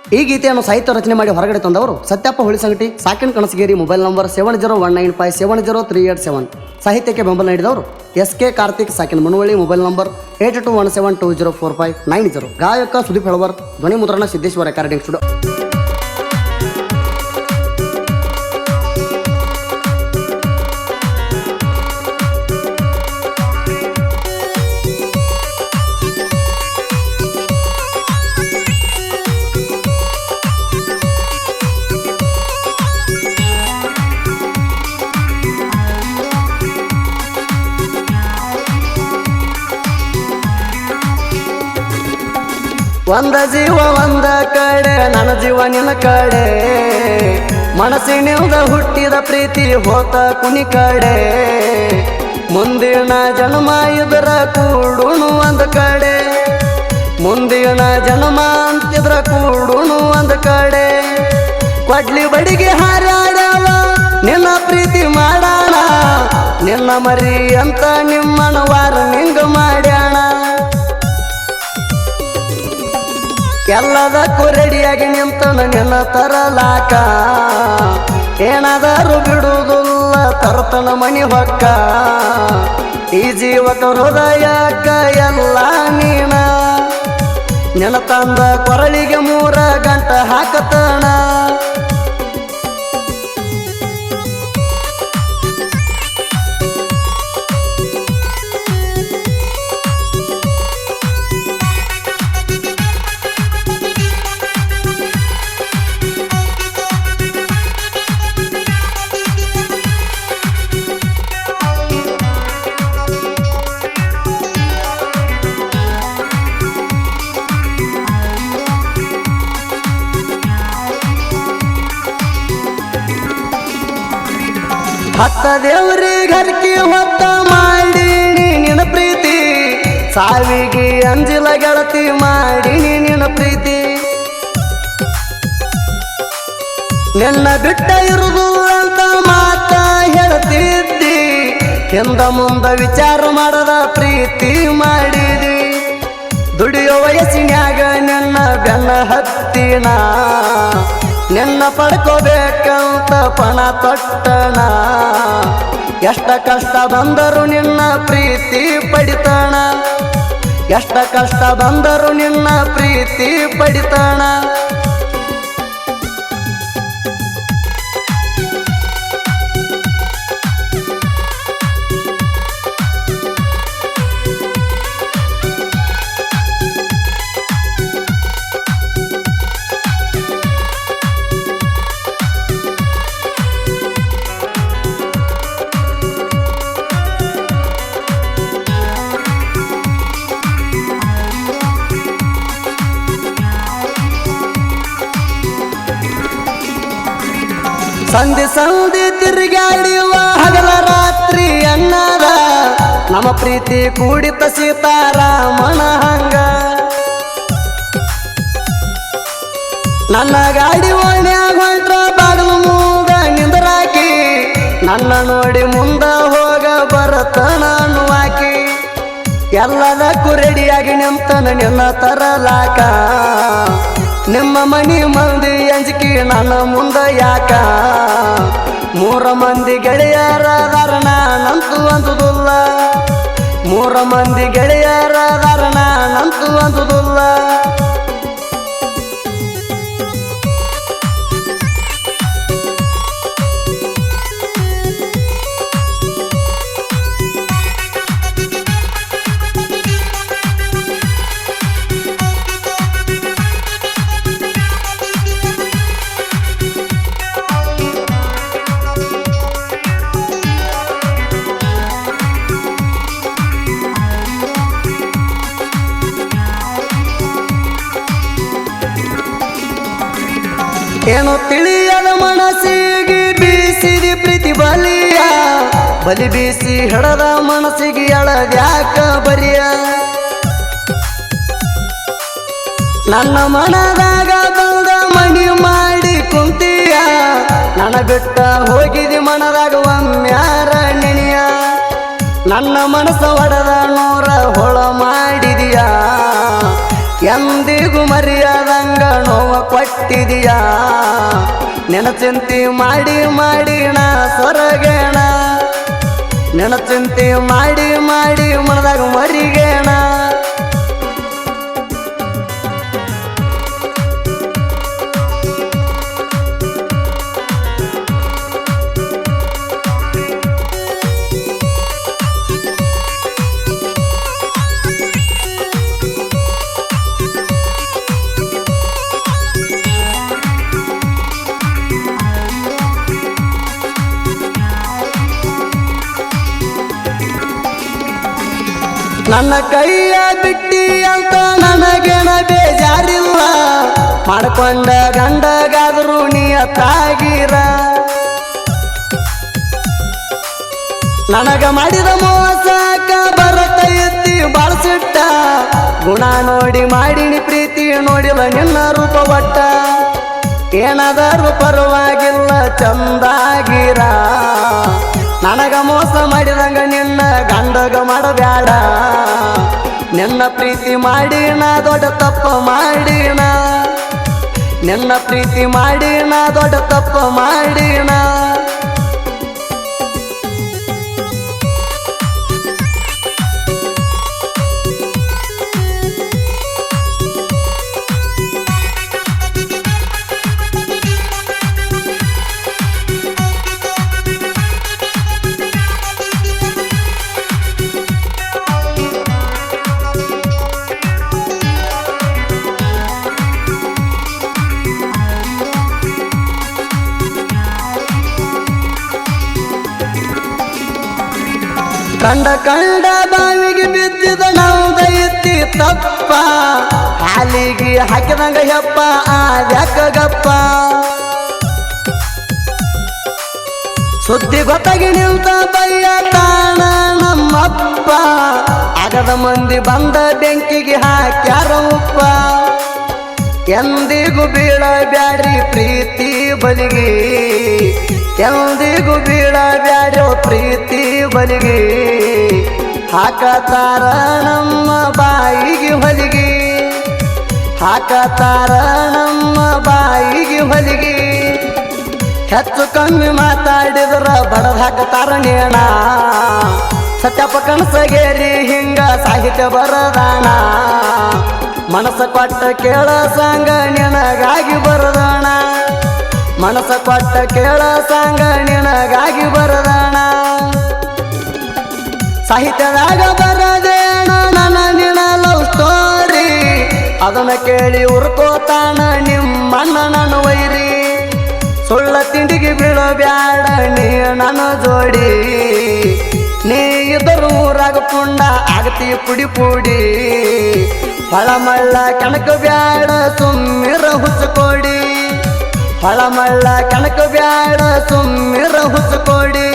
ಈ ಗೀತೆಯನ್ನು ಸಾಹಿತ್ಯ ರಚನೆ ಮಾಡಿ ಹೊರಗಡೆ ತಂದವರು ಸತ್ಯಪ್ಪ ಹುಳಿಸಂಗಟಿ, ಸಾಕಿನ ಕಣಸಗೇರಿ. Mobile number 7019570737. ಸಾಹಿತ್ಯಕ್ಕೆ ಬೆಂಬಲ ನೀಡಿದವರು SK ಕಾರ್ತಿಕ್, ಸಾಕಿನ ಮನವಳ್ಳಿ. Mobile number 8217204590. ಗಾಯಕ ಸುದೀಪ್ ಹೆಳವರ್, ಧ್ವನಿ ಮುದ್ರಣ ಸಿದ್ದೇಶ್ವರ ರೆಕಾರ್ಡಿಂಗ್ ಸ್ಟುಡಿಯೋ. ಒಂದ ಜೀವ ಒಂದ ಕಡೆ, ನನ್ನ ಜೀವ ನಿನ್ನ ಕಡೆ. ಮನಸ್ಸಿನಿಂದ ಹುಟ್ಟಿದ ಪ್ರೀತಿ ಹೋತ ಕುನಿ ಕಡೆ. ಮುಂದಿನ ಜನ್ಮ ಇದ್ರ ಕೂಡುನು ಒಂದ ಕಡೆ. ಮುಂದಿನ ಜನ್ಮ ಅಂತಿದ್ರ ಕೂಡುನು ಒಂದ ಕಡೆ. ಕೊಡ್ಲಿ ಬಡಿಗೆ ಹಾರಾಡವ ನಿನ್ನ ಪ್ರೀತಿ ಮಾಡೋಣ. ನಿನ್ನ ಮರಿ ಅಂತ ನಿಮ್ಮನ ವಾರ್ನಿಂಗ್ ಮಾಡ್ಯಾಣ. ಎಲ್ಲದಕ್ಕೂ ರೆಡಿಯಾಗಿ ನಿಂತನ ನಿನ್ನ ತರಲಾಕ. ಏನಾದರೂ ಬಿಡುವುದಿಲ್ಲ ತರ್ತನ ಮನಿ ಹೊಕ್ಕ. ಈ ಜೀವಕ ಹೃದಯಕ್ಕ ಎಲ್ಲ ನೀನ. ನಿನ್ನ ತಂದ ಕೊರಳಿಗೆ 3 ಗಂಟೆ ಹಾಕತಣ. ಹತ್ತ ದೇವ್ರಿಗೆ ಹರಕಿ ಹೊತ್ತ ಮಾಡೀನಿ ನಿನ್ನ ಪ್ರೀತಿ. ಸಾವಿಗೆ ಅಂಜಿಲ ಗೆಳತಿ ಮಾಡೀನಿ ನಿನ್ನ ಪ್ರೀತಿ. ನಿನ್ನ ಬಿಟ್ಟ ಇರುದು ಅಂತ ಮಾತ ಹೇಳ್ತಿದ್ದಿ. ಹಿಂದ ಮುಂದ ವಿಚಾರ ಮಾಡದ ಪ್ರೀತಿ ಮಾಡಿದಿ. ದುಡಿಯೋ ವಯಸ್ಸಿನ್ಯಾಗ ನಿನ್ನ ಬೆನ್ನ ಹತ್ತಿನ. ನಿನ್ನ ಪಡ್ಕೋಬೇಕಂತ ಪಣ ತೊಟ್ಟಣ. ಎಷ್ಟ ಕಷ್ಟ ಬಂದರು ನಿನ್ನ ಪ್ರೀತಿ ಪಡಿತಾಣ. ಎಷ್ಟ ಕಷ್ಟ ಬಂದರು ನಿನ್ನ ಪ್ರೀತಿ ಪಡಿತಾಣ. ಸಂಧಿ ಸಂಧಿ ತಿರುಗಾಡಿವ ಹಗಲ ರಾತ್ರಿ ಅನ್ನದ. ನಮ್ಮ ಪ್ರೀತಿ ಕೂಡಿತ ಸೀತಾರಾಮನ ಹಂಗ. ನನ್ನ ಗಾಡಿ ಓಣ್ಯಾಗ ಹೊಂಟ್ರ ಬಾಗಿಲು ಮೂಗ ನಿಂದರಾಕಿ. ನನ್ನ ನೋಡಿ ಮುಂದ ಹೋಗ ಬರತನ ಅನ್ನುವಾಕಿ. ಎಲ್ಲದಕ್ಕೂ ರೆಡಿಯಾಗಿ ನಿಂತನ ನಿನ್ನ ತರಲಾಕ. ನಿಮ್ಮ ಮನಿ ಮಂದಿ ಅಂಜಿಕೆ ನನ್ನ ಮುಂದ ಯಾಕ. 3 ಮಂದಿ ಗೆಳೆಯರಾದಾರ ನಾನಂತೂ ಅಂದುದಿಲ್ಲ. 3 ಮಂದಿ ಗೆಳೆಯರಾದಾರ ನಾನಂತೂ ಅಂದುದಿಲ್ಲ. ಏನೋ ತಿಳಿಯದ ಮನಸ್ಸಿಗೆ ಬೀಸಿದಿ ಪ್ರೀತಿ ಬಲಿಯ. ಬಲಿ ಬೀಸಿ ಹಿಡದ ಮನಸ್ಸಿಗೆ ಎಳದ್ಯಾಕ ಬರಿಯ. ನನ್ನ ಮನದಾಗ ಬಂದ ಮಣಿ ಮಾಡಿ ಕುಂತೀಯ. ನನ್ನ ಬಿಟ್ಟ ಹೋಗಿದಿ ಮನದಾಗ ಒಮ್ಮ್ಯಾರ ನೆನೆಯ. ನನ್ನ ಮನಸ್ಸ ಒಡದ 100 ಹೊಳ ಮಾಡಿದೀಯ. ಎಂದಿಗೂ ಮರೆಯದಂಗ ನೋವ ಕೊಟ್ಟ ಮಾಡಿದೀಯಾ ನೆನಚಿಂತಿ ಮಾಡಿ ಮಾಡಿ ನಾ ಸೊರಗೇಣ ನೆನಚಿಂತಿ ಮಾಡಿ ಮಾಡಿ ಮನದಾಗ ಮರಿಗೇಣ ನನ್ನ ಕೈಯ ಬಿಟ್ಟಿ ಅಂತ ನನಗೇನ ಬೇಜಾರಿಲ್ಲ ಮಾಡ್ಕೊಂಡ ಗಂಡಗಾದರೂ ನಿಯತ್ತಾಗಿರ ನನಗ ಮಾಡಿದ ಮೋಸಕ ಬರತೈತಿ ಬಾಳ್ಸಿಟ್ಟ ಗುಣ ನೋಡಿ ಮಾಡಿನಿ ಪ್ರೀತಿ ನೋಡಿಲ್ಲ ನಿನ್ನ ರೂಪ ಒಟ್ಟ ಏನಾದರೂ ಪರವಾಗಿಲ್ಲ ಚಂದಾಗಿರ ನನಗ ಮೋಸ ಮಾಡಿದಂಗ ನಿನ್ನ ಗಂಡಗ ಮಾಡಬ್ಯಾಡ ನಿನ್ನ ಪ್ರೀತಿ ಮಾಡಿನ ದೊಡ್ಡ ತಪ್ಪ ಮಾಡಿನ ನಿನ್ನ ಪ್ರೀತಿ ಮಾಡಿನ ದೊಡ್ಡ ತಪ್ಪ ಮಾಡಿನ ಕಂಡ ಕಂಡ ಬಾವಿಗೆ ಬಿದ್ದಿದ ನಮ್ದೈತಿ ತಪ್ಪ ಹಾಲಿಗೆ ಹಾಕಿದಂಗ ಯಪ್ಪ ಆದ್ಯಾಕಗಪ್ಪ ಸುದ್ದಿ ಗೊತ್ತಾಗಿ ನಿಂತ ಬಯ್ಯ ತಾಣ ನಮ್ಮಪ್ಪ ಆಗದ ಮಂದಿ ಬಂದ ಬೆಂಕಿಗೆ ಹಾಕ್ಯಾರ ಉಪ್ಪ ಎಂದಿಗೂ ಬೀಳಬ್ಯಾಡ್ರಿ ಪ್ರೀತಿ ಬಲಿಗೆ ಎಂದಿಗೂ ಬೀಳಬ್ಯಾಡ್ರಿ ಪ್ರೀತಿ ಬಲಿಗೆ ಹಾಕತಾರ ನಮ್ಮ ಬಾಯಿಗೆ ಹೊಲಿಗೆ ಹಾಕತಾರ ನಮ್ಮ ಬಾಯಿಗೆ ಹೊಲಿಗೆ ಹೆಚ್ಚು ಕಮ್ಮಿ ಮಾತಾಡಿದ್ರ ಬಡದ ಹಾಕತಾರ ನೇಣ ಸತ್ಯಪ್ಪ ಕನಸಗೇರಿ ಹಿಂಗ ಸಾಹಿತ್ಯ ಬರದಾಣ ಮನಸ್ಸ ಕೊಟ್ಟ ಕೇಳ ಸಂಗ ನಿನಗಾಗಿ ಬರದಾಣ ಮನಸ್ಸ ಕೊಟ್ಟ ಕೇಳ ಸಂಗ ನಿನಗಾಗಿ ಬರದಾಣ ಸಾಹಿತ್ಯದಾಗ ಬರದೇಣ ನನ್ನ ನಿನ ಲವ್ ಸ್ಟೋರಿ ಅದನ್ನ ಕೇಳಿ ಉರ್ಕೋತಾನ ನಿಮ್ಮಣ್ಣ ನನ್ನ ವೈರಿ ಸುಳ್ಳ ತಿಂಡಿಗೆ ಬೀಳಬ್ಯಾಡ ನೀ ನನ್ನ ಜೋಡಿ ನೀ ಇದ್ದರು ಊರಾಗ ಪುಂಡ ಆಗತಿ ಪುಡಿ ಪುಡಿ ಹೊಳಮಳ್ಳ ಕಣಕ ಬ್ಯಾಡ ಸುಮ್ಮಿರ ಹುಚ್ಚುಕೊಡಿ ಹೊಳಮಳ್ಳ ಕಣಕ ಬ್ಯಾಡ ಸುಮ್ಮಿರ ಹುಚ್ಚುಕೊಡಿ